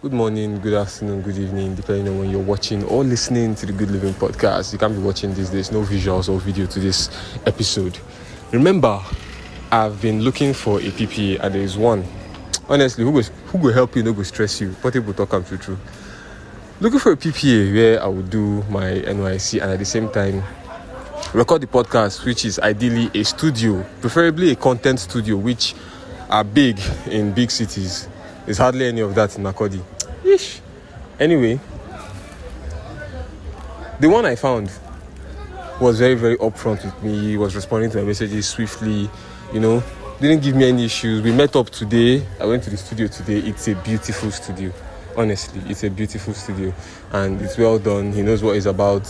Good morning, good afternoon, good evening, depending on when you're watching or listening to the Good Living podcast. You can't be watching this. There's no visuals or video to this episode. Remember, I've been looking for a PPA and there is one. Honestly, who will help you, no go stress you. Portable talk am true. Looking for a PPA where I will do my NYSC and at the same time record the podcast, which is ideally a studio, preferably a content studio, which are big in big cities. There's hardly any of that in Makodi. Anyway, the one I found was very, very upfront with me. He was responding to my messages swiftly, didn't give me any issues. We met up today. I went to the studio today. It's a beautiful studio. Honestly, it's a beautiful studio and it's well done. He knows what he's about,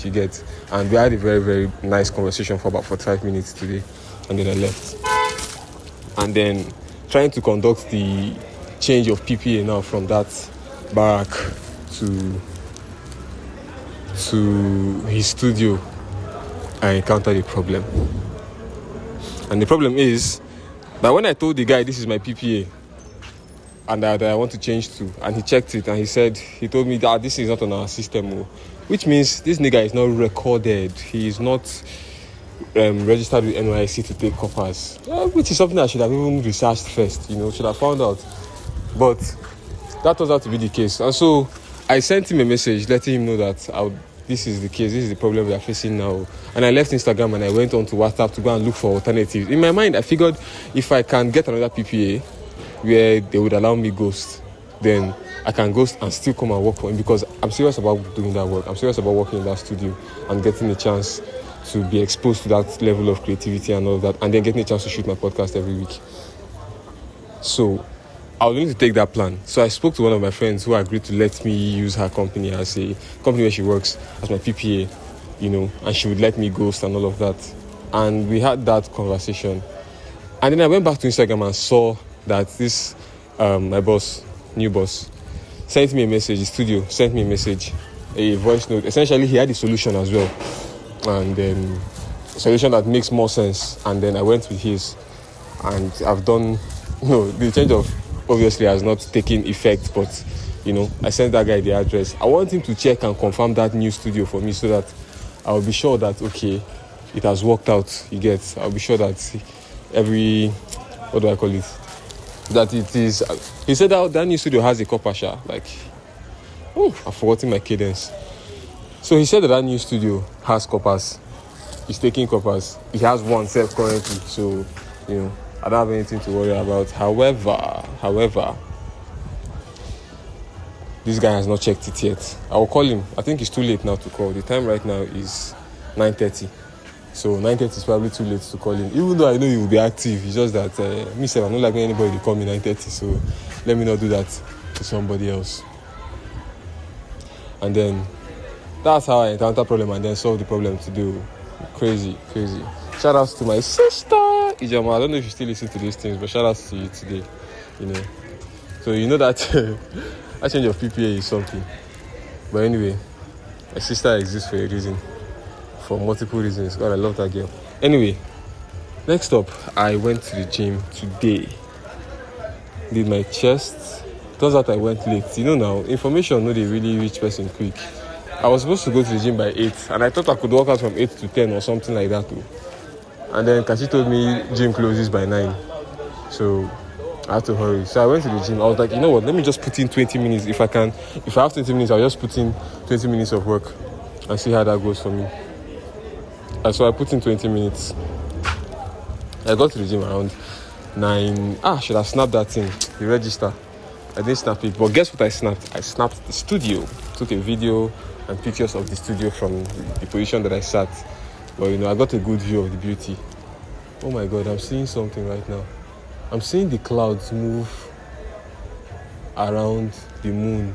you get. And we had a very, very nice conversation for about 45 minutes today. And then I left. And then trying to conduct the change of PPA now from that barrack to his studio, I encountered a problem. And the problem is that when I told the guy this is my PPA and that I want to change to, and he checked it and he told me that this is not on our system, which means this nigga is not recorded. He is not registered with NYSCeries to take coppers, which is something I should have even researched first, should have found out. But that turns out to be the case. And so I sent him a message letting him know that this is the case, this is the problem we are facing now. And I left Instagram and I went on to WhatsApp to go and look for alternatives. In my mind, I figured if I can get another PPA where they would allow me ghost, then I can ghost and still come and work for him, because I'm serious about doing that work. I'm serious about working in that studio and getting a chance to be exposed to that level of creativity and all that, and then getting a chance to shoot my podcast every week. So I was going to take that plan. So I spoke to one of my friends who agreed to let me use her company as a company where she works as my PPA, and she would let me ghost and all of that. And we had that conversation. And then I went back to Instagram and saw that this, my new boss, sent me a message, the studio sent me a message, a voice note. Essentially, he had a solution as well. And a solution that makes more sense. And then I went with his. And I've done, the change of obviously has not taken effect, but I sent that guy the address. I want him to check and confirm that new studio for me so that I'll be sure that it has worked out. You get, I'll be sure that that it is. He said that new studio has a copper share. I've forgotten my cadence. So he said that new studio has coppers. He's taking coppers. He has one self currently, so I don't have anything to worry about. However, this guy has not checked it yet. I will call him. I think it's too late now to call. The time right now is 9:30. So 9:30 is probably too late to call him. Even though I know he will be active, it's just that I'm not like anybody to call me 9:30. So let me not do that to somebody else. And then that's how I encounter problem and then solve the problem to do. Crazy. Shout outs to my sister Ijama. I don't know if you still listen to these things, but shout outs to you today. So that that change of PPA is something. But anyway, my sister exists for a reason, for multiple reasons. God, I love that girl. Anyway, next up, I went to the gym today. Did my chest. Turns out I went late. Now, information no dey really reach person quick. I was supposed to go to the gym by 8, and I thought I could work out from 8 to 10 or something like that too. And then Kashi told me gym closes by 9. So I had to hurry. So I went to the gym. I was like, you know what, let me just put in 20 minutes. If I have 20 minutes, I'll just put in 20 minutes of work and see how that goes for me. And so I put in 20 minutes. I got to the gym around 9. Should have snapped that thing, the register. I didn't snap it, but guess what I snapped? I snapped the studio. Took a video and pictures of the studio from the position that I sat. But I got a good view of the beauty. Oh my God, I'm seeing something right now. I'm seeing the clouds move around the moon.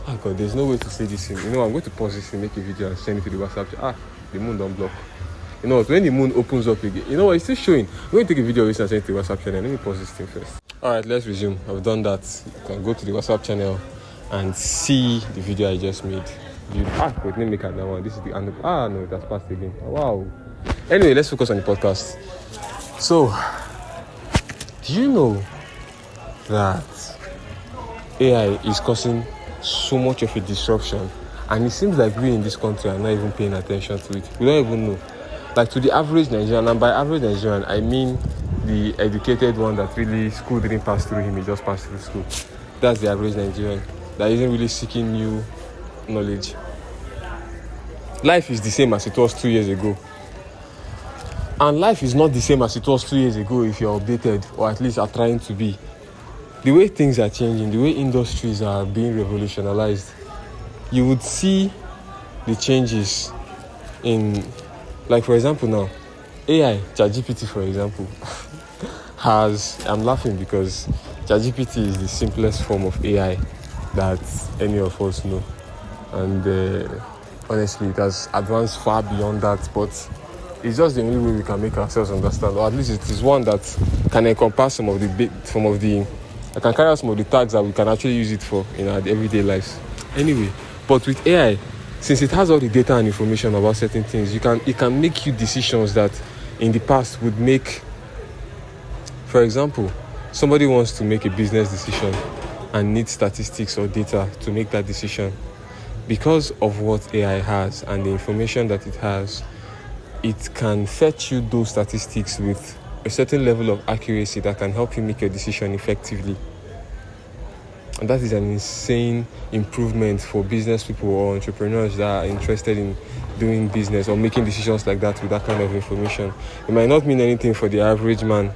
Oh God, there's no way to say this thing. I'm going to pause this and make a video and send it to the WhatsApp. The moon don't block. When the moon opens up again, it's still showing. I'm going to take a video of this and send it to the WhatsApp channel. Let me pause this thing first. Alright, let's resume. I've done that. You can go to the WhatsApp channel and see the video I just made. Wait, let me make that one. This is the end. No, that's past again. Wow. Anyway, let's focus on the podcast. So, do you know that AI is causing so much of a disruption, and it seems like we in this country are not even paying attention to it. We don't even know. Like, to the average Nigerian, and by average Nigerian, I mean the educated one that really school didn't pass through him, he just passed through school. That's the average Nigerian that isn't really seeking new knowledge. Life is the same as it was 2 years ago. And life is not the same as it was 2 years ago if you're updated, or at least are trying to be. The way things are changing, the way industries are being revolutionized, you would see the changes in, like, for example now, AI, ChatGPT, for example, I'm laughing because ChatGPT is the simplest form of AI that any of us know. And honestly, it has advanced far beyond that, but it's just the only way we can make ourselves understand, or at least it is one that can encompass I can carry out some of the tags that we can actually use it for in our everyday lives. Anyway, but with AI, since it has all the data and information about certain things, it can make you decisions that in the past would make. For example, somebody wants to make a business decision and needs statistics or data to make that decision. Because of what AI has and the information that it has, it can fetch you those statistics with a certain level of accuracy that can help you make your decision effectively. And that is an insane improvement for business people or entrepreneurs that are interested in doing business or making decisions like that with that kind of information. It might not mean anything for the average man,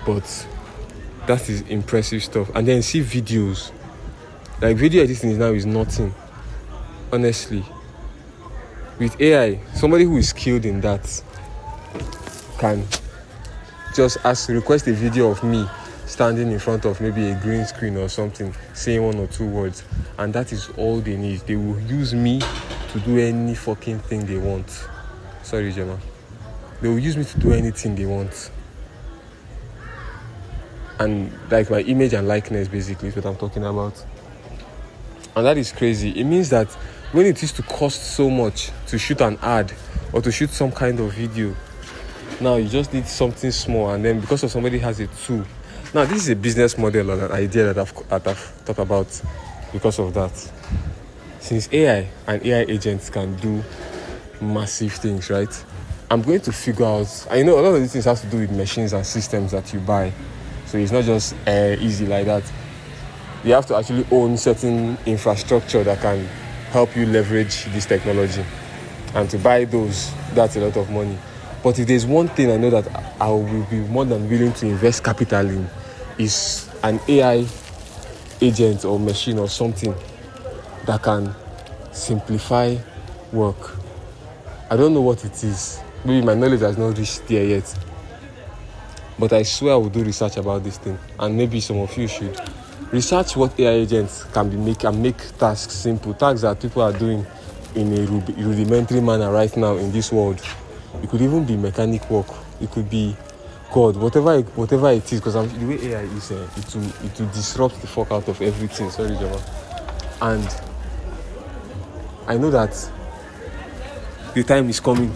but that is impressive stuff. And then see videos. Like, video editing now is nothing. Honestly. With AI, somebody who is skilled in that can just request a video of me standing in front of maybe a green screen or something, saying 1 or 2 words, and that is all they need. They will use me to do any fucking thing they want. Sorry, Gemma. They will use me to do anything they want. And like my image and likeness, basically, is what I'm talking about. And that is crazy. It means that when it used to cost so much to shoot an ad or to shoot some kind of video, now you just need something small, and then because of somebody has a tool. Now, this is a business model or an idea that I've talked about because of that. Since AI and AI agents can do massive things, right? I'm going to figure out, I know a lot of these things have to do with machines and systems that you buy. So it's not just easy like that. You have to actually own certain infrastructure that can help you leverage this technology. And to buy those, that's a lot of money. But if there's one thing I know that I will be more than willing to invest capital in, is an AI agent or machine or something that can simplify work. I don't know what it is. Maybe my knowledge has not reached there yet. But I swear I will do research about this thing. And maybe some of you should. Research what AI agents can make tasks simple. Tasks that people are doing in a rudimentary manner right now in this world. It could even be mechanic work. It could be code, whatever it is. Because the way AI is, it will disrupt the fuck out of everything. Sorry, Jama. And I know that the time is coming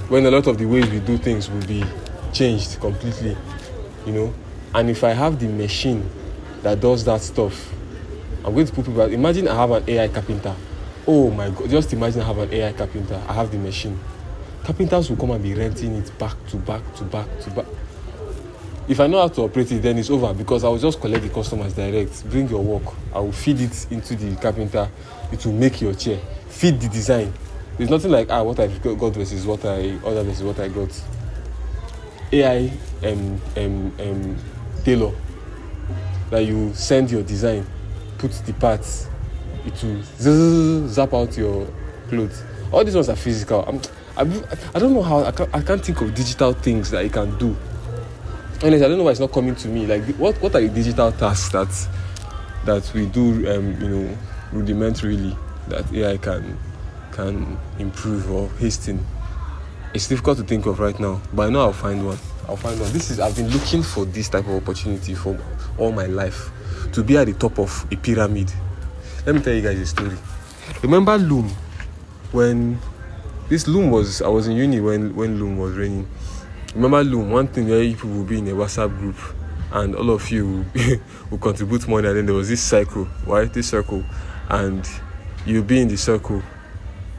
when a lot of the ways we do things will be changed completely, And if I have the machine that does that stuff, I'm going to put people. Imagine I have an AI carpenter. Oh my God! Just imagine I have an AI carpenter. I have the machine. Carpenters will come and be renting it back to back to back to back. If I know how to operate it, then it's over, because I will just collect the customers direct. Bring your work. I will feed it into the carpenter. It will make your chair. Feed the design. There's nothing like what I got versus what I ordered versus what I got. AI tailor, that you send your design, put the parts, it will zap out your clothes. All these ones are physical. I don't know how. I can't think of digital things that it can do. Honestly, I don't know why it's not coming to me. Like, what are the digital tasks that we do, rudimentarily, that AI can improve or hasten? It's difficult to think of right now, but I know I'll find one. I've been looking for this type of opportunity for all my life, to be at the top of a pyramid. Let me tell you guys a story. Remember Loom? When this Loom was, I was in uni when Loom was raining. Remember Loom? One thing where people will be in a WhatsApp group and all of you will contribute money, and then there was this cycle, right? This circle, and you'll be in the circle,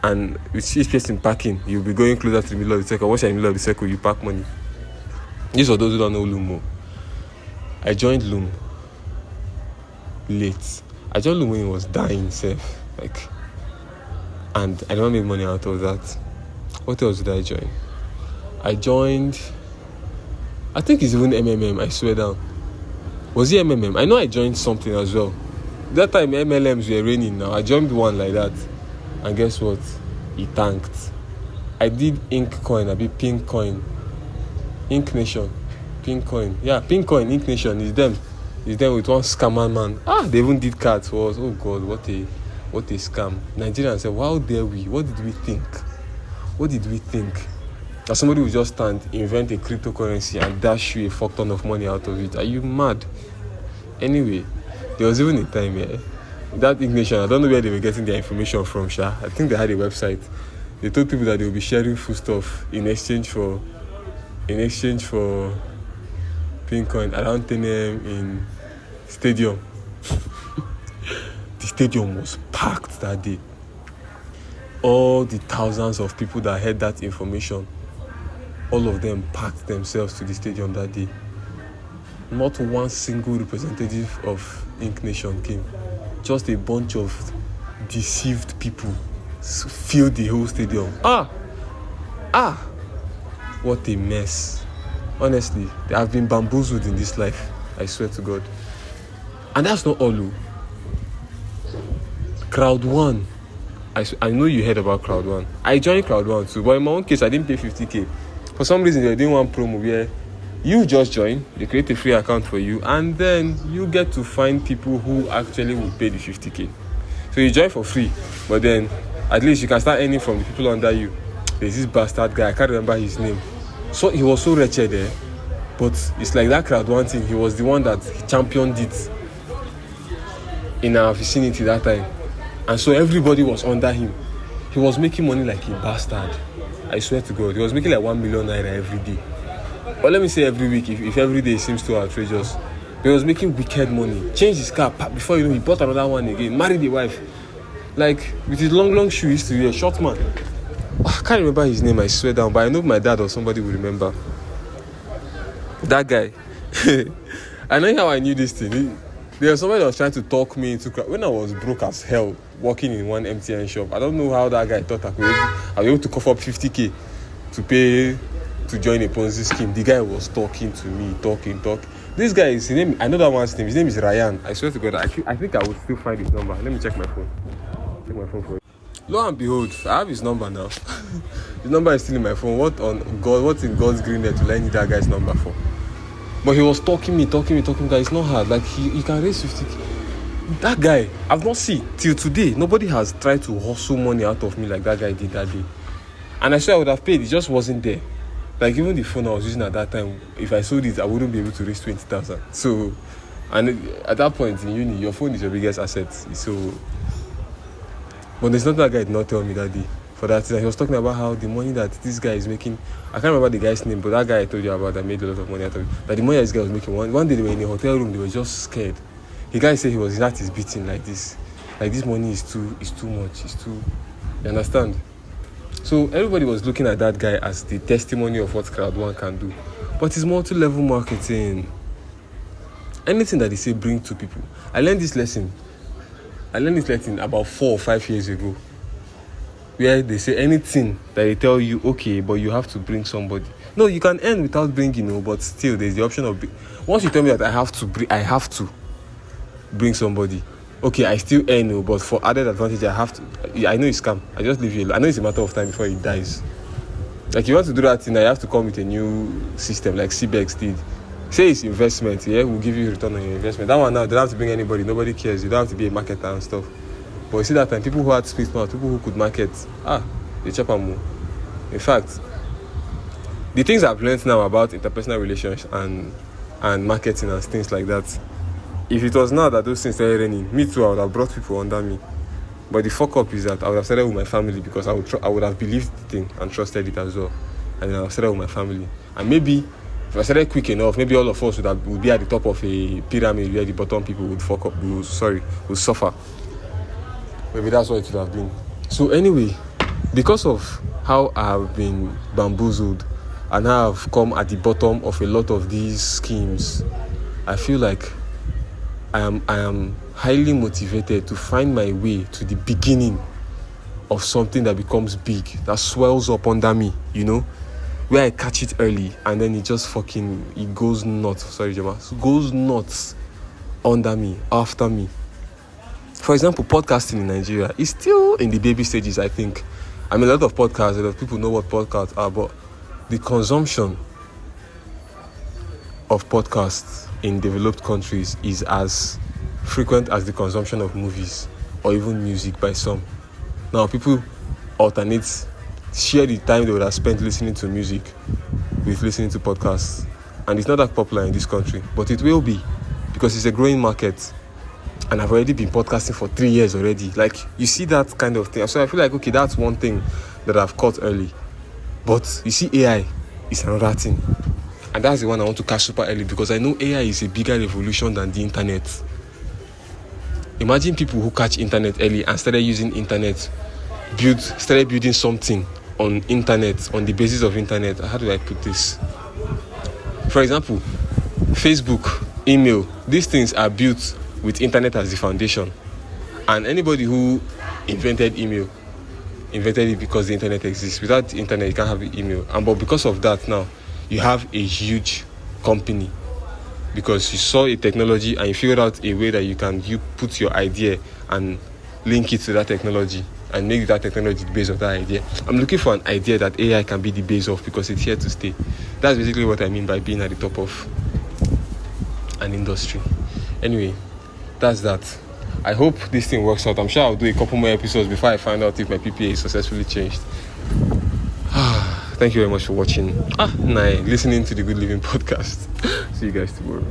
and with each person packing, you'll be going closer to the middle of the circle. Once you're in the middle of the circle, you pack money. These are those who don't know Loom. I joined Loom late. I joined Loom when it was dying, safe. And I never made money out of that. What else did I join? I joined, I think it's even MMM, I swear down. Was it MMM? I know I joined something as well. That time MLMs were raining now. I joined one like that. And guess what? It tanked. I did Ink Coin, Pink Coin. Ink Nation. Pink Coin. Yeah, Pink Coin, Ink Nation. It's them. It's them with one scammer man. They even did cards for us. Oh God, what a scam. Nigerians said, how dare we? What did we think? That somebody would just invent a cryptocurrency and dash you a fuck ton of money out of it. Are you mad? Anyway, there was even a time, that Ink Nation, I don't know where they were getting their information from, Sha. I think they had a website. They told people that they would be sharing food stuff in exchange for Pink Coin around 10 a.m. in stadium. The stadium was packed that day. All the thousands of people that heard that information, all of them packed themselves to the stadium that day. Not one single representative of Ink Nation came. Just a bunch of deceived people filled the whole stadium. What a mess. Honestly, I have been bamboozled in this life. I swear to God. And that's not all. Crowd One. I know you heard about Crowd One. I joined Crowd One too, but in my own case, I didn't pay 50k. For some reason, they're doing one promo where you just join, they create a free account for you, and then you get to find people who actually will pay the 50k. So you join for free, but then at least you can start earning from the people under you. There's this bastard guy, I can't remember his name. So he was so wretched there, but it's like that Crowd One thing. He was the one that championed it in our vicinity that time, and so everybody was under him. He was making money like a bastard. I swear to God, he was making like 1 million naira every day. Or let me say every week, if every day seems too outrageous. But he was making wicked money. Changed his car, before you know, he bought another one again. Married a wife. Like, with his long shoe, he used to be a short man. I can't remember his name, I swear down, but I know my dad or somebody will remember. That guy. I know how I knew this thing. There was somebody that was trying to talk me into when I was broke as hell, working in one MTN shop. I don't know how that guy thought I was able to cough up 50k to pay to join a Ponzi scheme. The guy was talking to me, talking. This guy is, his name, I know that one's name. His name is Ryan. I swear to God, I think I would still find his number. Let me check my phone. For it. Lo and behold, I have his number now. His number is still in my phone. What in God's green there to need that guy's number for? But he was talking me, guys. It's not hard. Like, he can raise 50k. That guy, I've not seen till today. Nobody has tried to hustle money out of me like that guy did that day. And I swear I would have paid. It just wasn't there. Like, even the phone I was using at that time, if I sold it, I wouldn't be able to raise 20,000. So, and at that point in uni, your phone is your biggest asset. So, but there's nothing that guy did not tell me that day. For that, he was talking about how the money that this guy is making, I can't remember the guy's name, but that guy I told you about that made a lot of money out of it. That the money this guy was making, one day they were in a hotel room, they were just scared. The guy said his heart is beating like this. Like, this money is too much. You understand? So everybody was looking at that guy as the testimony of what Crowd One can do. But it's multi-level marketing. Anything that they say, bring to people. I learned this lesson about 4 or 5 years ago. Where they say anything that they tell you, okay, but you have to bring somebody. No, you can earn without bringing, but still there's the option of once you tell me that I have to bring somebody. Okay, I still earn, but for added advantage, I have to. I know it's scam. I just leave you alone. I know it's a matter of time before it dies. Like, you want to do that thing, you have to come with a new system, like CBEX did. Say it's investment, we'll give you return on your investment. That one now, they don't have to bring anybody. Nobody cares. You don't have to be a marketer and stuff. But you see that time, people who had street smart, people who could market, they chop and move. In fact, the things I've learned now about interpersonal relations and marketing and things like that, if it was now that those things started running, me too, I would have brought people under me. But the fuck up is that I would have started with my family, because I would have believed the thing and trusted it as well. And then I would have started with my family. And maybe If I started quick enough, maybe all of us would be at the top of a pyramid where the bottom people would would suffer. Maybe that's what it would have been. So anyway, because of how I've been bamboozled and how I've come at the bottom of a lot of these schemes, I feel like I am highly motivated to find my way to the beginning of something that becomes big, that swells up under me, where I catch it early and then it goes nuts. Sorry, Jama. Goes nuts under me, after me. For example, podcasting in Nigeria is still in the baby stages, I think. I mean, a lot of podcasts, a lot of people know what podcasts are, but the consumption of podcasts in developed countries is as frequent as the consumption of movies or even music by some. Now, people share the time they would have spent listening to music with listening to podcasts. And it's not that popular in this country, but it will be because it's a growing market. And I've already been podcasting for 3 years already. Like, you see that kind of thing. So I feel like, okay, that's one thing that I've caught early. But you see, AI is another thing. And that's the one I want to catch super early because I know AI is a bigger revolution than the internet. Imagine people who catch internet early and started using internet, started building something on internet, on the basis of internet. How do I put this? For example, Facebook, email, these things are built with internet as the foundation. And anybody who invented email, invented it because the internet exists. Without the internet, you can't have email. But because of that now, you have a huge company. Because you saw a technology and you figured out a way that you put your idea and link it to that technology and make that technology the base of that idea. I'm looking for an idea that AI can be the base of because it's here to stay. That's basically what I mean by being at the top of an industry. Anyway, that's that. I hope this thing works out. I'm sure I'll do a couple more episodes before I find out if my PPA is successfully changed. Thank you very much for watching. Listening to the Good Living podcast. See you guys tomorrow.